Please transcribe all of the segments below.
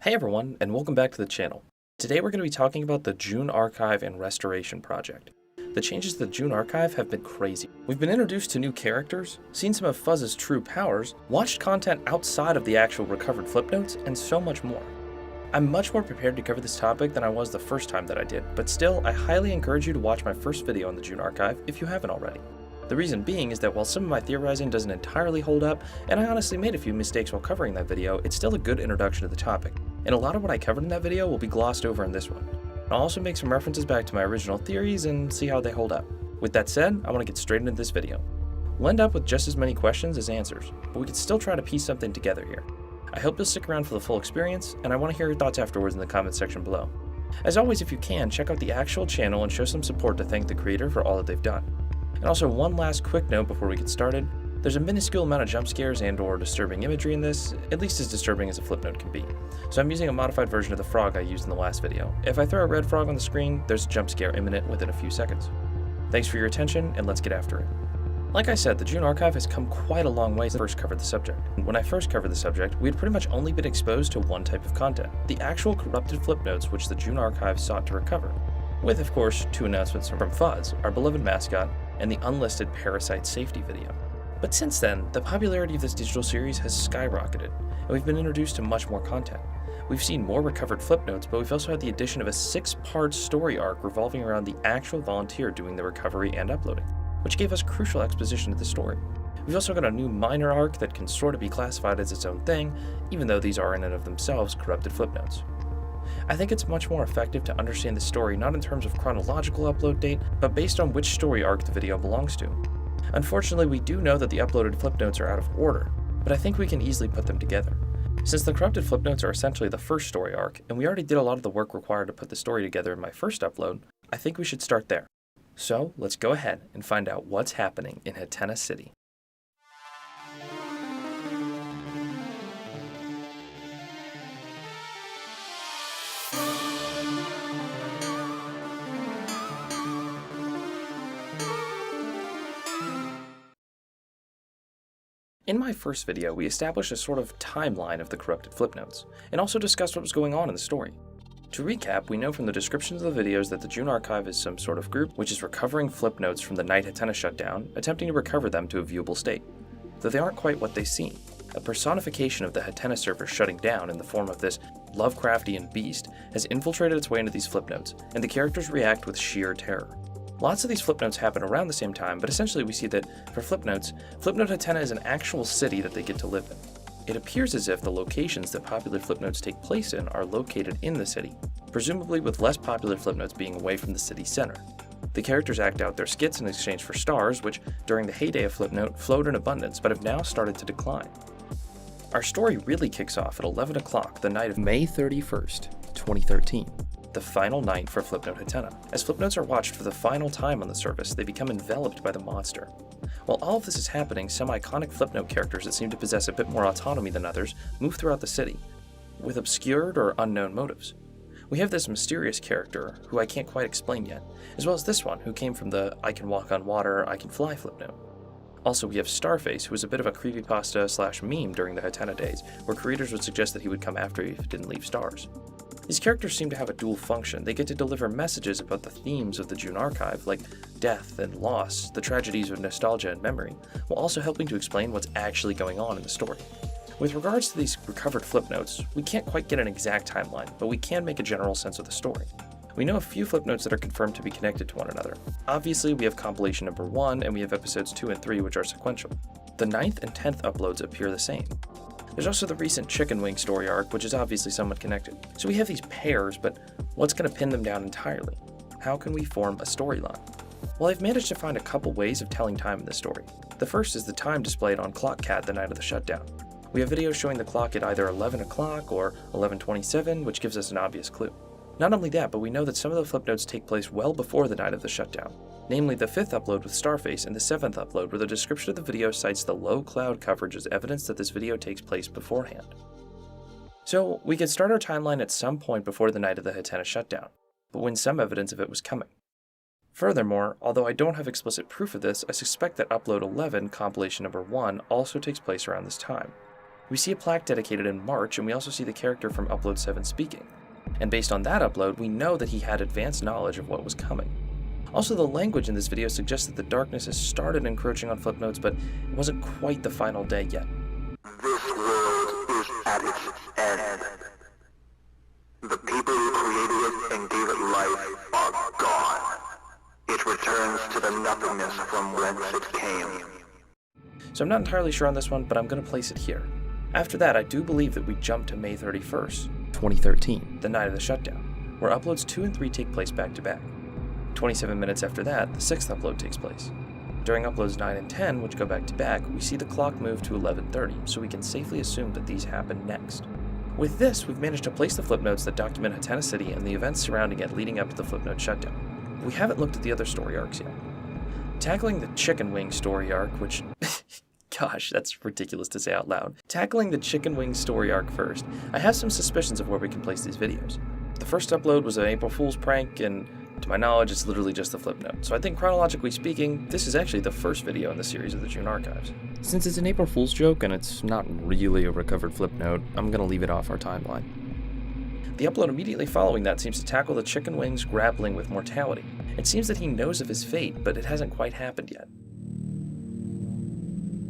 Hey everyone, and welcome back to the channel. Today we're going to be talking about the June Archive and Restoration project. The changes to the June Archive have been crazy. We've been introduced to new characters, seen some of Fuzz's true powers, watched content outside of the actual recovered Flipnotes, and so much more. I'm much more prepared to cover this topic than I was the first time that I did, but still, I highly encourage you to watch my first video on the June Archive if you haven't already. The reason being is that while some of my theorizing doesn't entirely hold up, and I honestly made a few mistakes while covering that video, it's still a good introduction to the topic, and a lot of what I covered in that video will be glossed over in this one. I'll also make some references back to my original theories and see how they hold up. With that said, I want to get straight into this video. We'll end up with just as many questions as answers, but we can still try to piece something together here. I hope you'll stick around for the full experience, and I want to hear your thoughts afterwards in the comment section below. As always, if you can, check out the actual channel and show some support to thank the creator for all that they've done. And also, one last quick note before we get started. There's a minuscule amount of jump scares and or disturbing imagery in this, at least as disturbing as a Flipnote can be. So I'm using a modified version of the frog I used in the last video. If I throw a red frog on the screen, there's a jump scare imminent within a few seconds. Thanks for your attention, and let's get after it. Like I said, the June Archive has come quite a long way since I first covered the subject. When I first covered the subject, we had pretty much only been exposed to one type of content, the actual corrupted Flipnotes which the June Archive sought to recover. With, of course, two announcements from Fuzz, our beloved mascot, and the unlisted Parasite safety video. But since then, the popularity of this digital series has skyrocketed, and we've been introduced to much more content. We've seen more recovered Flipnotes, but we've also had the addition of a 6-part story arc revolving around the actual volunteer doing the recovery and uploading, which gave us crucial exposition to the story. We've also got a new minor arc that can sort of be classified as its own thing, even though these are in and of themselves corrupted Flipnotes. I think it's much more effective to understand the story not in terms of chronological upload date, but based on which story arc the video belongs to. Unfortunately, we do know that the uploaded Flipnotes are out of order, but I think we can easily put them together. Since the corrupted Flipnotes are essentially the first story arc, and we already did a lot of the work required to put the story together in my first upload, I think we should start there. So let's go ahead and find out what's happening in Hatena City. In my first video, we established a sort of timeline of the corrupted Flipnotes, and also discussed what was going on in the story. To recap, we know from the descriptions of the videos that the June Archive is some sort of group which is recovering Flipnotes from the night Hatena shut down, attempting to recover them to a viewable state. Though they aren't quite what they seem. A personification of the Hatena server shutting down in the form of this Lovecraftian beast has infiltrated its way into these Flipnotes, and the characters react with sheer terror. Lots of these Flipnotes happen around the same time, but essentially we see that for Flipnotes, Flipnote Hatena is an actual city that they get to live in. It appears as if the locations that popular Flipnotes take place in are located in the city, presumably with less popular Flipnotes being away from the city center. The characters act out their skits in exchange for stars, which during the heyday of Flipnote flowed in abundance but have now started to decline. Our story really kicks off at 11 o'clock the night of May 31st, 2013. The final night for Flipnote Hatena. As Flipnotes are watched for the final time on the service, they become enveloped by the monster. While all of this is happening, some iconic Flipnote characters that seem to possess a bit more autonomy than others move throughout the city, with obscured or unknown motives. We have this mysterious character, who I can't quite explain yet, as well as this one, who came from the I can walk on water, I can fly Flipnote. Also, we have Starface, who was a bit of a creepypasta/meme during the Hatena days, where creators would suggest that he would come after you if you didn't leave stars. These characters seem to have a dual function. They get to deliver messages about the themes of the June Archive, like death and loss, the tragedies of nostalgia and memory, while also helping to explain what's actually going on in the story. With regards to these recovered Flipnotes, we can't quite get an exact timeline, but we can make a general sense of the story. We know a few Flipnotes that are confirmed to be connected to one another. Obviously, we have compilation number 1, and we have episodes 2 and 3, which are sequential. The 9th and 10th uploads appear the same. There's also the recent Chicken Wing story arc, which is obviously somewhat connected. So we have these pairs, but what's going to pin them down entirely? How can we form a storyline? Well, I've managed to find a couple ways of telling time in this story. The first is the time displayed on ClockCat the night of the shutdown. We have videos showing the clock at either 11 o'clock or 11:27, which gives us an obvious clue. Not only that, but we know that some of the Flipnotes take place well before the night of the shutdown, namely the 5th upload with Starface and the 7th upload where the description of the video cites the low cloud coverage as evidence that this video takes place beforehand. So we could start our timeline at some point before the night of the Hatena shutdown, but when some evidence of it was coming. Furthermore, although I don't have explicit proof of this, I suspect that upload 11, compilation number 1, also takes place around this time. We see a plaque dedicated in March, and we also see the character from Upload 7 speaking. And based on that upload, we know that he had advanced knowledge of what was coming. Also, the language in this video suggests that the darkness has started encroaching on Flipnotes, but it wasn't quite the final day yet. This world is at its end. The people who created it and gave it life are gone. It returns to the nothingness from whence it came. So I'm not entirely sure on this one, but I'm going to place it here. After that, I do believe that we jump to May 31st, 2013, the night of the shutdown, where uploads 2 and 3 take place back to back. 27 minutes after that, the 6th upload takes place. During uploads 9 and 10, which go back to back, we see the clock move to 11:30, so we can safely assume that these happen next. With this, we've managed to place the Flipnotes that document Hatena City and the events surrounding it leading up to the Flipnote shutdown. But we haven't looked at the other story arcs yet. Tackling the Chicken Wing story arc, which... Gosh, that's ridiculous to say out loud. Tackling the Chicken Wing story arc first, I have some suspicions of where we can place these videos. The first upload was an April Fool's prank, and to my knowledge, it's literally just the Flipnote. So I think chronologically speaking, this is actually the first video in the series of the June Archives. Since it's an April Fool's joke and it's not really a recovered Flipnote, I'm gonna leave it off our timeline. The upload immediately following that seems to tackle the Chicken Wing's grappling with mortality. It seems that he knows of his fate, but it hasn't quite happened yet.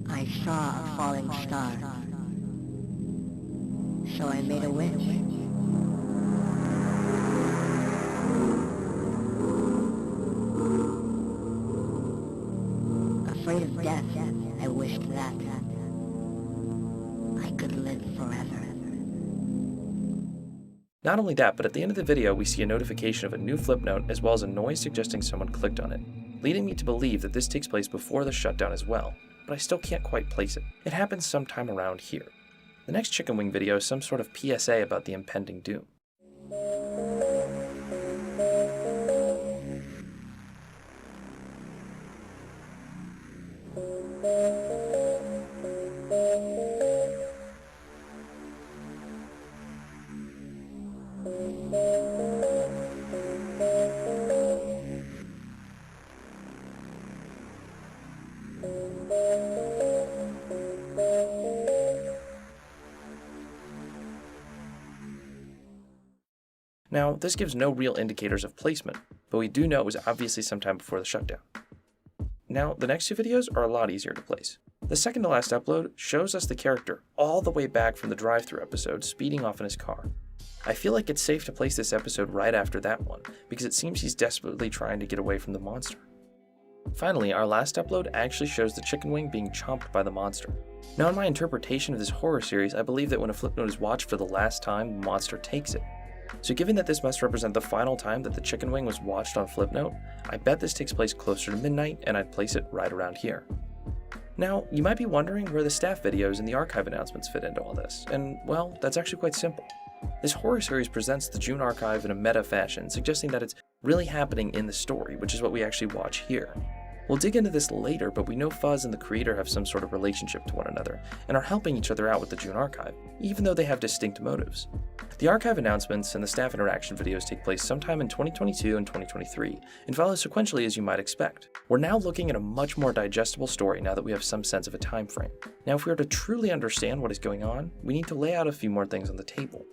I saw a falling star, so I made a wish. Afraid of death, I wished that I could live forever. Not only that, but at the end of the video we see a notification of a new Flipnote as well as a noise suggesting someone clicked on it, leading me to believe that this takes place before the shutdown as well. But I still can't quite place it. It happens sometime around here. The next Chicken Wing video is some sort of PSA about the impending doom. Now, this gives no real indicators of placement, but we do know it was obviously sometime before the shutdown. Now, the next two videos are a lot easier to place. The second to last upload shows us the character all the way back from the drive-thru episode speeding off in his car. I feel like it's safe to place this episode right after that one, because it seems he's desperately trying to get away from the monster. Finally, our last upload actually shows the Chicken Wing being chomped by the monster. Now, in my interpretation of this horror series, I believe that when a Flipnote is watched for the last time, the monster takes it. So given that this must represent the final time that the Chicken Wing was watched on Flipnote, I bet this takes place closer to midnight, and I'd place it right around here. Now, you might be wondering where the staff videos and the archive announcements fit into all this, and well, that's actually quite simple. This horror series presents the June Archive in a meta fashion, suggesting that it's really happening in the story, which is what we actually watch here. We'll dig into this later, but we know Fuzz and the creator have some sort of relationship to one another, and are helping each other out with the June Archive, even though they have distinct motives. The archive announcements and the staff interaction videos take place sometime in 2022 and 2023, and follow sequentially as you might expect. We're now looking at a much more digestible story now that we have some sense of a time frame. Now, if we are to truly understand what is going on, we need to lay out a few more things on the table.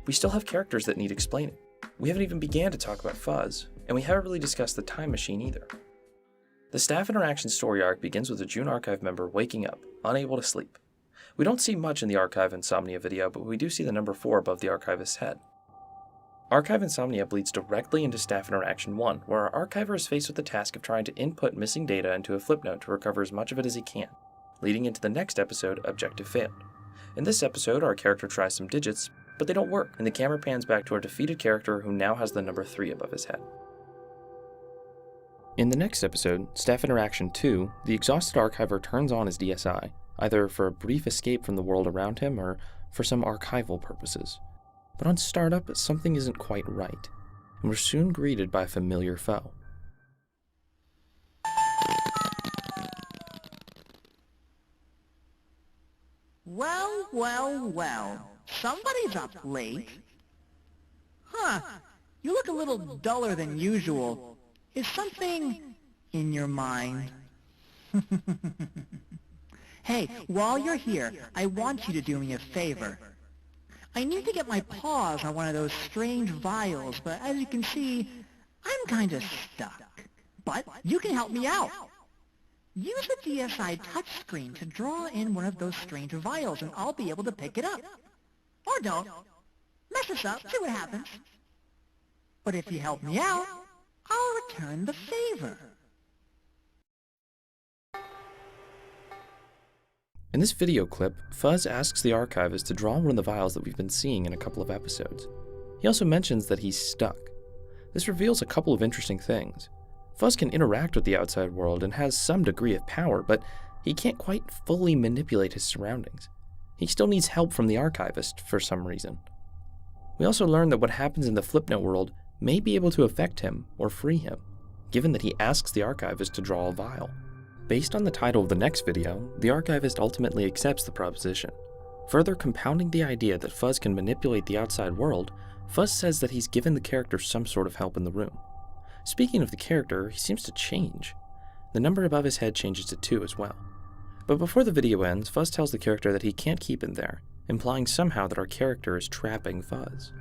We still have characters that need explaining. We haven't even began to talk about Fuzz, and we haven't really discussed the time machine either. The staff interaction story arc begins with a June Archive member waking up, unable to sleep. We don't see much in the Archive Insomnia video, but we do see the number 4 above the Archivist's head. Archive Insomnia bleeds directly into Staff Interaction 1, where our Archiver is faced with the task of trying to input missing data into a Flipnote to recover as much of it as he can, leading into the next episode, Objective Failed. In this episode, our character tries some digits, but they don't work, and the camera pans back to our defeated character who now has the number 3 above his head. In the next episode, Staff Interaction 2, the exhausted Archiver turns on his DSI, either for a brief escape from the world around him or for some archival purposes. But on startup, something isn't quite right, and we're soon greeted by a familiar foe. Well, somebody's up late. Huh, you look a little duller than usual. Is something in your mind? Hey, while you're here, I want you to do me a favor. I need to get my paws on one of those strange vials, but as you can see, I'm kind of stuck. But you can help me out. Use the DSi touchscreen to draw in one of those strange vials, and I'll be able to pick it up. Or don't. Mess us up, see what happens. But if you help me out, I'll return the favor. In this video clip, Fuzz asks the archivist to draw one of the vials that we've been seeing in a couple of episodes. He also mentions that he's stuck. This reveals a couple of interesting things. Fuzz can interact with the outside world and has some degree of power, but he can't quite fully manipulate his surroundings. He still needs help from the archivist for some reason. We also learn that what happens in the Flipnote world may be able to affect him or free him, given that he asks the archivist to draw a vial. Based on the title of the next video, the archivist ultimately accepts the proposition. Further compounding the idea that Fuzz can manipulate the outside world, Fuzz says that he's given the character some sort of help in the room. Speaking of the character, he seems to change. The number above his head changes to 2 as well. But before the video ends, Fuzz tells the character that he can't keep him there, implying somehow that our character is trapping Fuzz.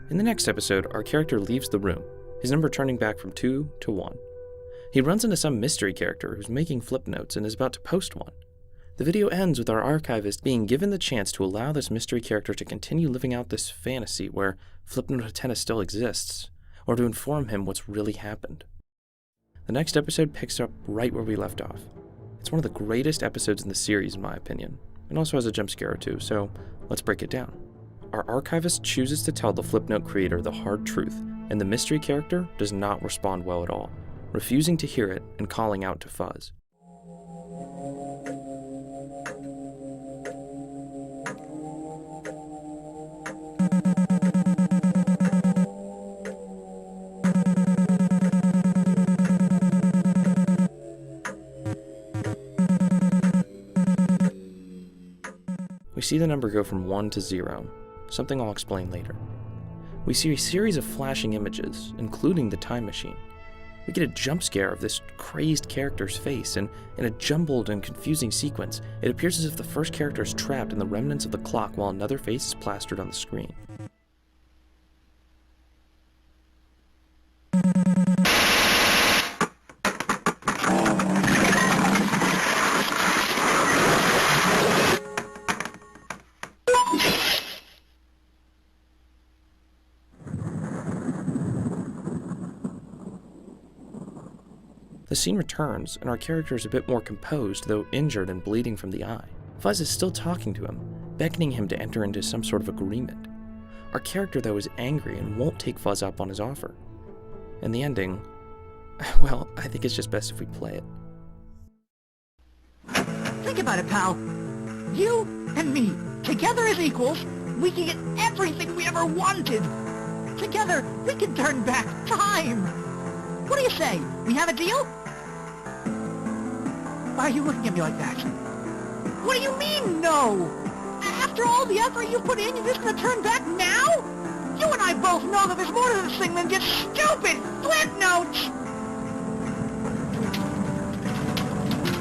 In the next episode, our character leaves the room, his number turning back from 2 to 1. He runs into some mystery character who's making Flipnotes and is about to post one. The video ends with our archivist being given the chance to allow this mystery character to continue living out this fantasy where Flipnote Antenna still exists, or to inform him what's really happened. The next episode picks up right where we left off. It's one of the greatest episodes in the series in my opinion, and also has a jump scare or two, so let's break it down. Our archivist chooses to tell the Flipnote creator the hard truth, and the mystery character does not respond well at all, refusing to hear it and calling out to Fuzz. We see the number go from 1 to 0, something I'll explain later. We see a series of flashing images, including the time machine. We get a jump scare of this crazed character's face, and in a jumbled and confusing sequence, it appears as if the first character is trapped in the remnants of the clock while another face is plastered on the screen. The scene returns, and our character is a bit more composed, though injured and bleeding from the eye. Fuzz is still talking to him, beckoning him to enter into some sort of agreement. Our character, though, is angry and won't take Fuzz up on his offer. And the ending, well, I think it's just best if we play it. Think about it, pal. You and me, together as equals, we can get everything we ever wanted. Together, we can turn back time. What do you say? We have a deal? Why are you looking at me like that? What do you mean, no? After all the effort you put in, you're just gonna turn back now? You and I both know that there's more to this thing than just stupid Flipnotes!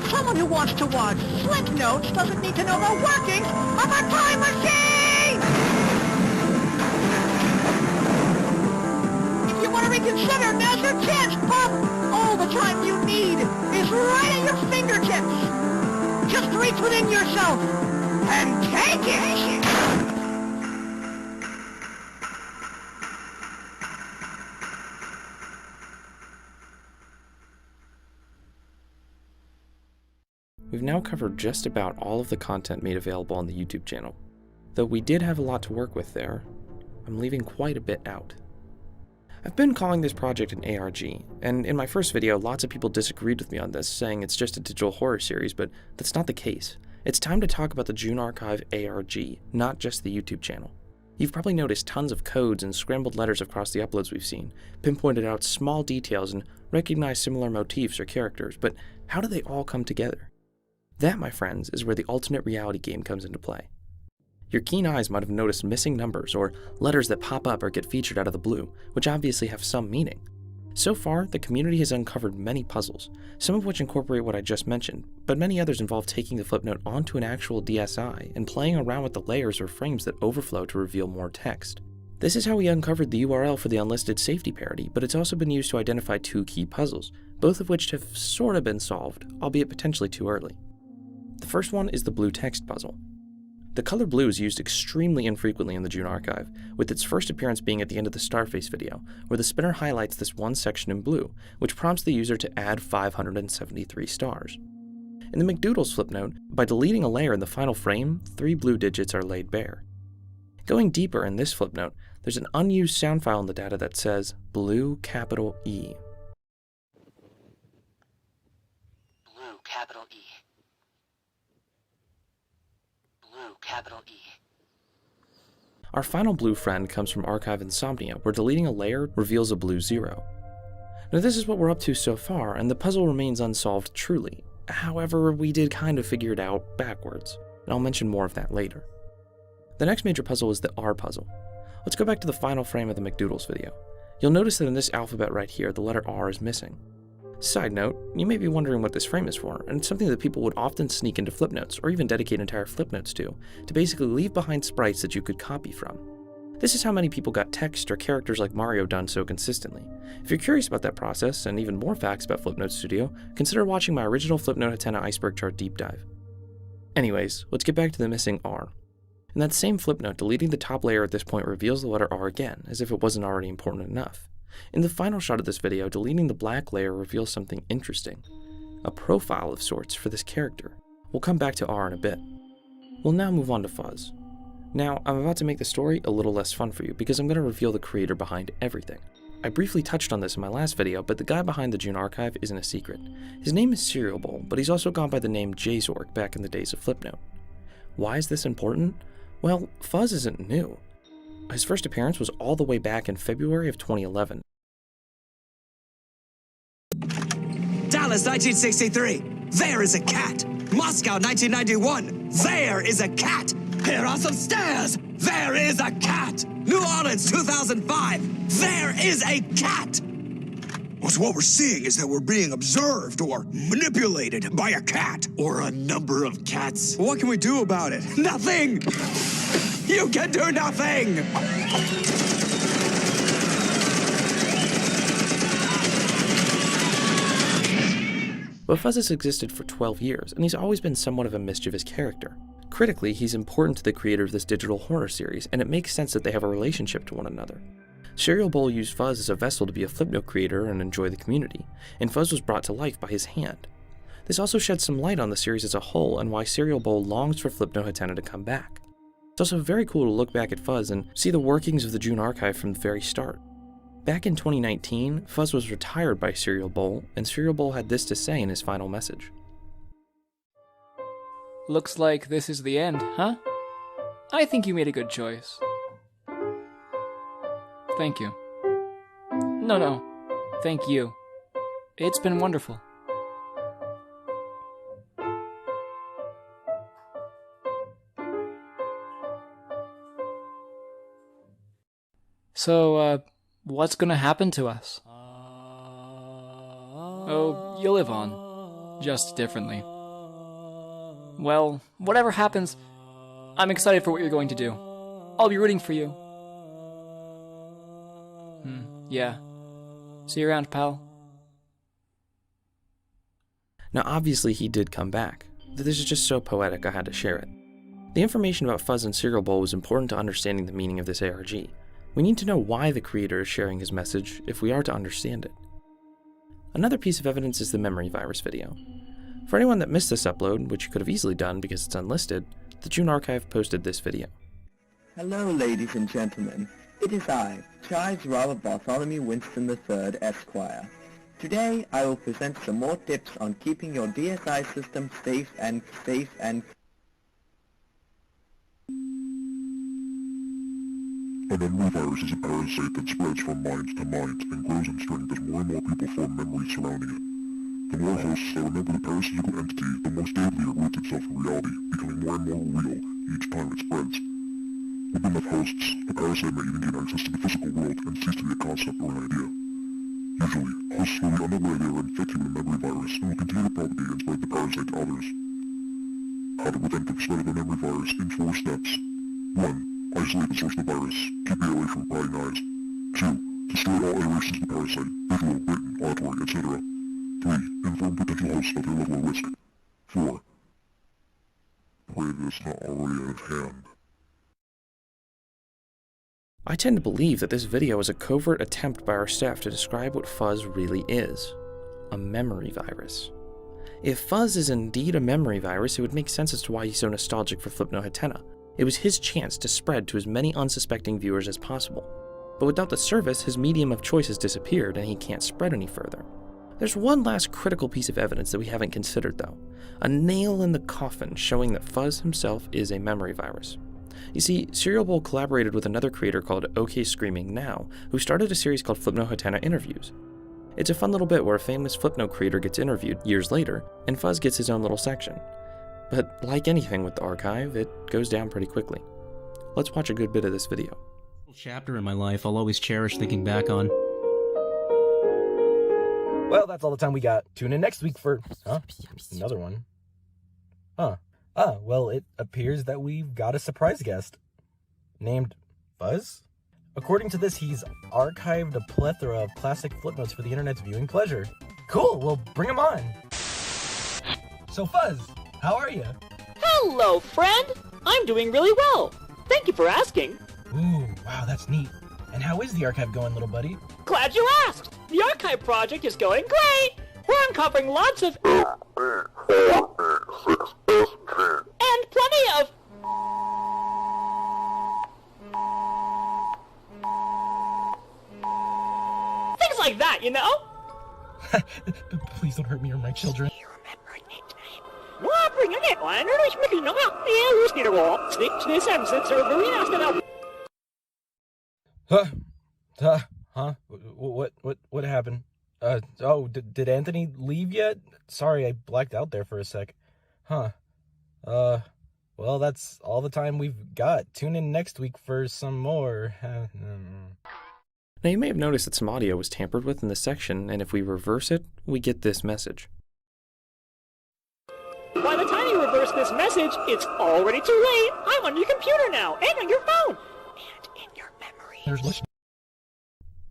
Someone who wants to watch Flipnotes doesn't need to know the workings of a time machine! If you want to reconsider, now's your chance, pup! All the time you need is right at your fingertips! Just reach within yourself and take it! We've now covered just about all of the content made available on the YouTube channel. Though we did have a lot to work with there, I'm leaving quite a bit out. I've been calling this project an ARG, and in my first video, lots of people disagreed with me on this, saying it's just a digital horror series, but that's not the case. It's time to talk about the June Archive ARG, not just the YouTube channel. You've probably noticed tons of codes and scrambled letters across the uploads we've seen, pinpointed out small details and recognized similar motifs or characters, but how do they all come together? That, my friends, is where the alternate reality game comes into play. Your keen eyes might have noticed missing numbers or letters that pop up or get featured out of the blue, which obviously have some meaning. So far, the community has uncovered many puzzles, some of which incorporate what I just mentioned, but many others involve taking the Flipnote onto an actual DSi and playing around with the layers or frames that overflow to reveal more text. This is how we uncovered the URL for the unlisted safety parody, but it's also been used to identify two key puzzles, both of which have sort of been solved, albeit potentially too early. The first one is the blue text puzzle. The color blue is used extremely infrequently in the June archive, with its first appearance being at the end of the Starface video, where the spinner highlights this one section in blue, which prompts the user to add 573 stars. In the McDoodle's Flipnote, by deleting a layer in the final frame, 3 blue digits are laid bare. Going deeper in this Flipnote, there's an unused sound file in the data that says blue capital E. Blue capital E. Blue capital E. Our final blue friend comes from Archive Insomnia, where deleting a layer reveals a blue 0. Now this is what we're up to so far, and the puzzle remains unsolved truly. However, we did kind of figure it out backwards, and I'll mention more of that later. The next major puzzle is the R puzzle. Let's go back to the final frame of the McDoodles video. You'll notice that in this alphabet right here, the letter R is missing. Side note, you may be wondering what this frame is for, and it's something that people would often sneak into Flipnotes, or even dedicate entire Flipnotes to basically leave behind sprites that you could copy from. This is how many people got text or characters like Mario done so consistently. If you're curious about that process, and even more facts about Flipnote Studio, consider watching my original Flipnote Hatena iceberg chart deep dive. Anyways, let's get back to the missing R. In that same Flipnote, deleting the top layer at this point reveals the letter R again, as if it wasn't already important enough. In the final shot of this video, deleting the black layer reveals something interesting. A profile of sorts for this character. We'll come back to R in a bit. We'll now move on to Fuzz. Now, I'm about to make the story a little less fun for you, because I'm going to reveal the creator behind everything. I briefly touched on this in my last video, but the guy behind the June archive isn't a secret. His name is Cereal Bowl, but he's also gone by the name Jzork back in the days of Flipnote. Why is this important? Well, Fuzz isn't new. His first appearance was all the way back in February of 2011. Dallas 1963, there is a cat. Moscow 1991, there is a cat. Here are some stairs, there is a cat. New Orleans 2005, there is a cat. So what we're seeing is that we're being observed or manipulated by a cat. Or a number of cats. What can we do about it? Nothing! You can do nothing! But Fuzz has existed for 12 years, and he's always been somewhat of a mischievous character. Critically, he's important to the creator of this digital horror series, and it makes sense that they have a relationship to one another. Cereal Bowl used Fuzz as a vessel to be a Flipnote creator and enjoy the community, and Fuzz was brought to life by his hand. This also sheds some light on the series as a whole and why Cereal Bowl longs for Flipnote Hatena to come back. It's also very cool to look back at Fuzz and see the workings of the June archive from the very start. Back in 2019, Fuzz was retired by Cereal Bowl, and Cereal Bowl had this to say in his final message. Looks like this is the end, huh? I think you made a good choice. Thank you. No, thank you. It's been wonderful. So, what's gonna happen to us? Oh, you'll live on. Just differently. Well, whatever happens, I'm excited for what you're going to do. I'll be rooting for you. Yeah. See you around, pal. Now obviously he did come back. This is just so poetic I had to share it. The information about Fuzz and Cereal Bowl was important to understanding the meaning of this ARG. We need to know why the creator is sharing his message if we are to understand it. Another piece of evidence is the memory virus video. For anyone that missed this upload, which you could have easily done because it's unlisted, the June archive posted this video. Hello, ladies and gentlemen. It is I, Charles Robert Bartholomew Winston III, Esquire. Today, I will present some more tips on keeping your DSi system safe and... A memory virus is a parasite that spreads from mind to mind and grows in strength as more and more people form memories surrounding it. The more hosts that remember the parasitical entity, the more stably it roots itself in reality, becoming more and more real each time it spreads. With enough hosts, the parasite may even gain access to the physical world and cease to be a concept or an idea. Usually, hosts will be unaware they are infected with a memory virus and will continue to propagate and spread the parasite to others. How to prevent the spread of the memory virus in 4 steps. 1. Isolate the source of the virus. Keep it away from prying eyes. 2. Destroy all iterations of the parasite, visual, written, auditory, etc. 3. Inform potential hosts of their level of risk. 4. Pray that it's not already at hand. I tend to believe that this video is a covert attempt by our staff to describe what fuzz really is. A memory virus. If fuzz is indeed a memory virus, it would make sense as to why he's so nostalgic for Flipnote Hatena. It was his chance to spread to as many unsuspecting viewers as possible. But without the service, his medium of choice has disappeared and he can't spread any further. There's one last critical piece of evidence that we haven't considered though. A nail in the coffin showing that fuzz himself is a memory virus. You see, Serial Bowl collaborated with another creator called OK Screaming Now, who started a series called Flipnote Hatena Interviews. It's a fun little bit where a famous Flipnote creator gets interviewed years later, and Fuzz gets his own little section. But like anything with the archive, it goes down pretty quickly. Let's watch a good bit of this video. Chapter in my life I'll always cherish thinking back on. Well, that's all the time we got. Tune in next week for... Another one. Well, it appears that we've got a surprise guest. Named Fuzz? According to this, he's archived a plethora of classic Flipnotes for the internet's viewing pleasure. Cool, well, bring him on. So Fuzz, how are you? Hello, friend! I'm doing really well. Thank you for asking. Ooh, wow, that's neat. And how is the archive going, little buddy? Glad you asked. The archive project is going great. We're uncovering lots of... and plenty of... things like that, you know? Please don't hurt me or my children. What happened? Did Anthony leave yet? Sorry, I blacked out there for a sec. Well, that's all the time we've got. Tune in next week for some more. Now you may have noticed that some audio was tampered with in this section, and if we reverse it, we get this message. By the time you reverse this message, it's already too late. I'm on your computer now, and on your phone, and in your memory.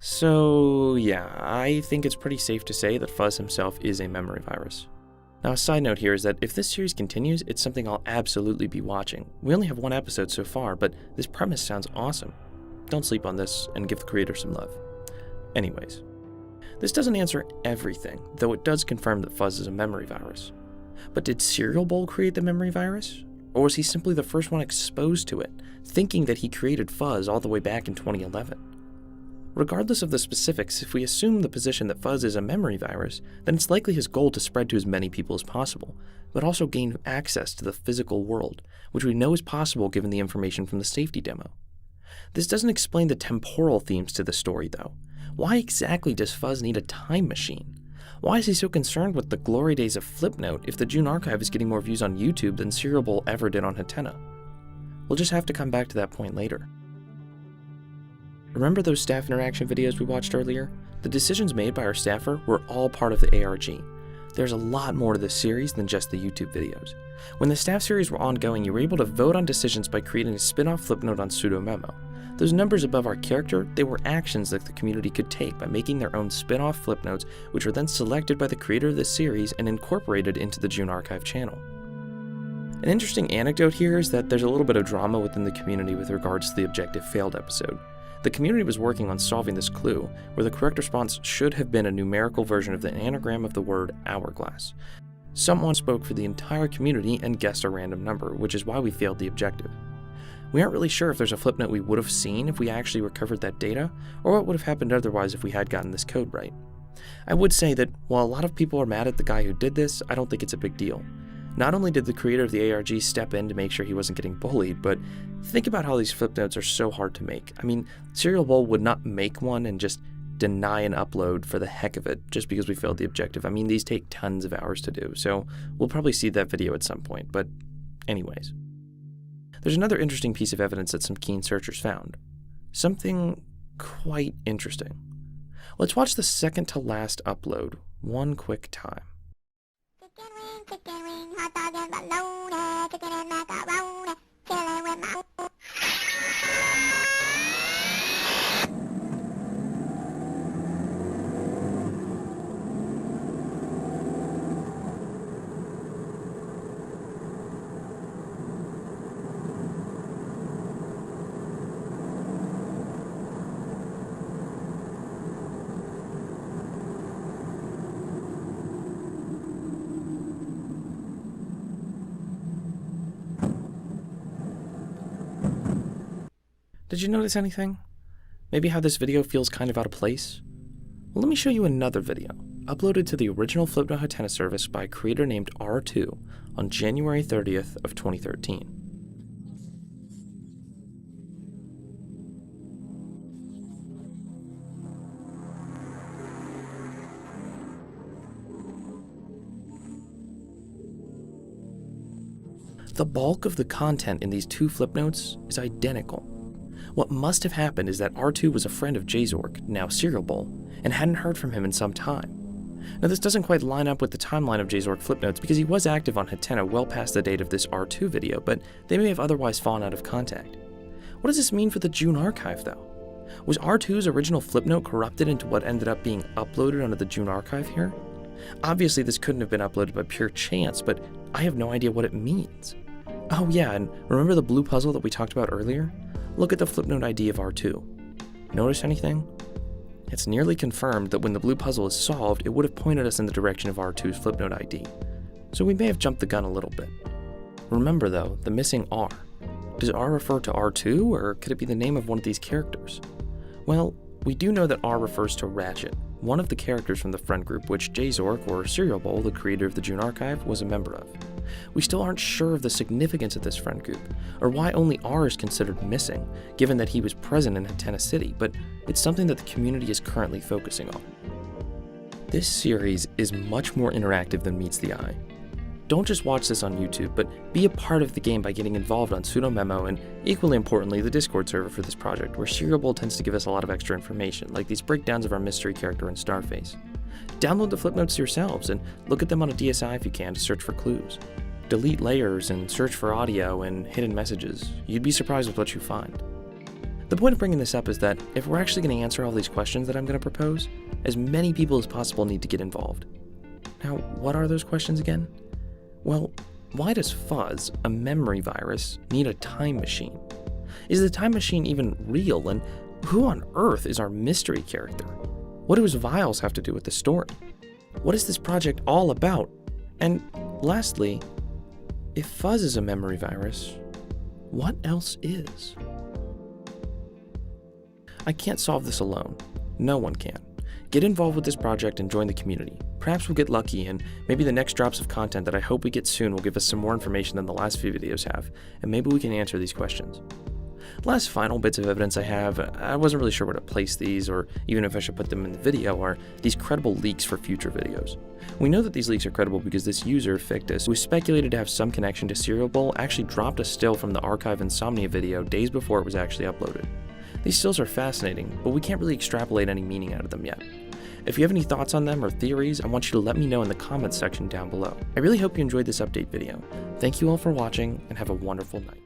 So yeah, I think it's pretty safe to say that Fuzz himself is a memory virus. Now a side note here is that if this series continues, it's something I'll absolutely be watching. We only have 1 episode so far, but this premise sounds awesome. Don't sleep on this and give the creator some love. Anyways, this doesn't answer everything, though it does confirm that Fuzz is a memory virus. But did Serial Bowl create the memory virus? Or was he simply the first one exposed to it, thinking that he created Fuzz all the way back in 2011? Regardless of the specifics, if we assume the position that Fuzz is a memory virus, then it's likely his goal to spread to as many people as possible, but also gain access to the physical world, which we know is possible given the information from the safety demo. This doesn't explain the temporal themes to the story, though. Why exactly does Fuzz need a time machine? Why is he so concerned with the glory days of Flipnote if the June archive is getting more views on YouTube than Serial Bowl ever did on Hatena? We'll just have to come back to that point later. Remember those staff interaction videos we watched earlier? The decisions made by our staffer were all part of the ARG. There's a lot more to this series than just the YouTube videos. When the staff series were ongoing, you were able to vote on decisions by creating a spin-off Flipnote on sudo-memo. Those numbers above our character, they were actions that the community could take by making their own spin-off Flipnotes, which were then selected by the creator of this series and incorporated into the June Archive channel. An interesting anecdote here is that there's a little bit of drama within the community with regards to the Objective Failed episode. The community was working on solving this clue, where the correct response should have been a numerical version of the anagram of the word hourglass. Someone spoke for the entire community and guessed a random number, which is why we failed the objective. We aren't really sure if there's a Flipnote we would have seen if we actually recovered that data, or what would have happened otherwise if we had gotten this code right. I would say that while a lot of people are mad at the guy who did this, I don't think it's a big deal. Not only did the creator of the ARG step in to make sure he wasn't getting bullied, but think about how these Flipnotes are so hard to make. I mean, Serial Bowl would not make one and just deny an upload for the heck of it just because we failed the objective. I mean, these take tons of hours to do, so we'll probably see that video at some point, but anyways. There's another interesting piece of evidence that some keen searchers found. Something quite interesting. Let's watch the second to last upload one quick time. Chicken wing, hot dog and bologna, chicken and macaroni, chilling with my... Did you notice anything? Maybe how this video feels kind of out of place? Well, let me show you another video, uploaded to the original Flipnote Hatena service by a creator named R2 on January 30th of 2013. The bulk of the content in these two Flipnotes is identical. What must have happened is that R2 was a friend of Jzork, now Cereal Bowl, and hadn't heard from him in some time. Now this doesn't quite line up with the timeline of Jzork Flipnotes because he was active on Hatena well past the date of this R2 video, but they may have otherwise fallen out of contact. What does this mean for the June archive though? Was R2's original Flipnote corrupted into what ended up being uploaded onto the June archive here? Obviously this couldn't have been uploaded by pure chance, but I have no idea what it means. Oh yeah, and remember the blue puzzle that we talked about earlier? Look at the Flipnote ID of R2. Notice anything? It's nearly confirmed that when the blue puzzle is solved, it would have pointed us in the direction of R2's Flipnote ID. So we may have jumped the gun a little bit. Remember though, the missing R. Does R refer to R2, or could it be the name of one of these characters? Well, we do know that R refers to Ratchet, one of the characters from the friend group which Jzork, or Cereal Bowl, the creator of the June archive, was a member of. We still aren't sure of the significance of this friend group, or why only R is considered missing, given that he was present in Hatena City, but it's something that the community is currently focusing on. This series is much more interactive than meets the eye. Don't just watch this on YouTube, but be a part of the game by getting involved on SudoMemo and, equally importantly, the Discord server for this project, where Cereal Bowl tends to give us a lot of extra information, like these breakdowns of our mystery character and Starface. Download the Flipnotes yourselves and look at them on a DSi if you can to search for clues. Delete layers and search for audio and hidden messages. You'd be surprised with what you find. The point of bringing this up is that if we're actually going to answer all these questions that I'm going to propose, as many people as possible need to get involved. Now, what are those questions again? Well, why does Fuzz, a memory virus, need a time machine? Is the time machine even real, and who on earth is our mystery character? What do his vials have to do with the story? What is this project all about? And lastly, if Fuzz is a memory virus, what else is? I can't solve this alone. No one can. Get involved with this project and join the community. Perhaps we'll get lucky, and maybe the next drops of content that I hope we get soon will give us some more information than the last few videos have, and maybe we can answer these questions. Last final bits of evidence I have, I wasn't really sure where to place these, or even if I should put them in the video, are these credible leaks for future videos. We know that these leaks are credible because this user, Fictus, who is speculated to have some connection to Cereal Bowl, actually dropped a still from the Archive Insomnia video days before it was actually uploaded. These stills are fascinating, but we can't really extrapolate any meaning out of them yet. If you have any thoughts on them or theories, I want you to let me know in the comments section down below. I really hope you enjoyed this update video. Thank you all for watching, and have a wonderful night.